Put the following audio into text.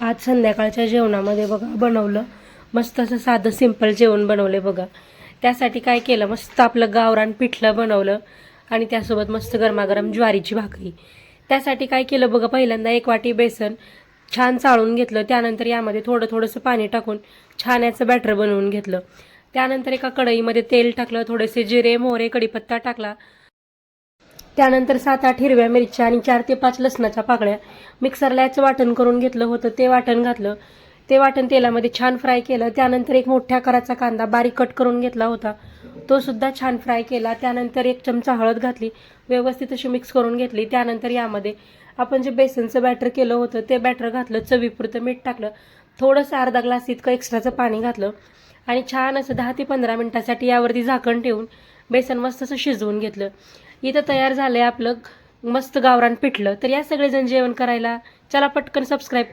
आज संध्याकाळच्या जेवणामध्ये बघा बनवलं मस्त असं साधं सिंपल जेवण बनवले बघा। त्यासाठी काय केलं, मस्त आपलं गावरान पिठलं बनवलं आणि त्यासोबत मस्त गरमागरम ज्वारीची भाकरी। त्यासाठी काय केलं बघा, पहिल्यांदा 1 वाटी बेसन छान चाळून घेतलं, त्यानंतर यामध्ये थोडंसं पाणी टाकून छान याचं बॅटर बनवून घेतलं। त्यानंतर एका कढईमध्ये तेल टाकलं, थोडेसे जिरे मोहरे कढीपत्ता टाकला, त्यानंतर 7-8 हिरव्या मिरच्या आणि 4 ते 5 लसणाच्या पाकळ्या मिक्सरला याचं वाटण करून घेतलं होतं, ते वाटण घातलं। ते वाटण तेलामध्ये छान फ्राय केलं। त्यानंतर एक मोठ्या आकाराचा कांदा बारीक कट करून घेतला होता, तो सुद्धा छान फ्राय केला। त्यानंतर 1 चमचा हळद घातली, व्यवस्थित अशी मिक्स करून घेतली। त्यानंतर यामध्ये आपण जे बेसनचं बॅटर केलं होतं ते बॅटर घातलं, चवीपुरतं मीठ टाकलं, थोडंसं अर्धा ग्लास इतकं एक्स्ट्राचं पाणी घातलं आणि छान असं 10 ते 15 मिनिटासाठी यावरती झाकण ठेवून बेसन मस्त असं शिजवून घेतलं। इथं तयार झालंय आपलं मस्त गावरान पिठलं। तर या सगळेजण जेवण करायला चला पटकन सबस्क्राईब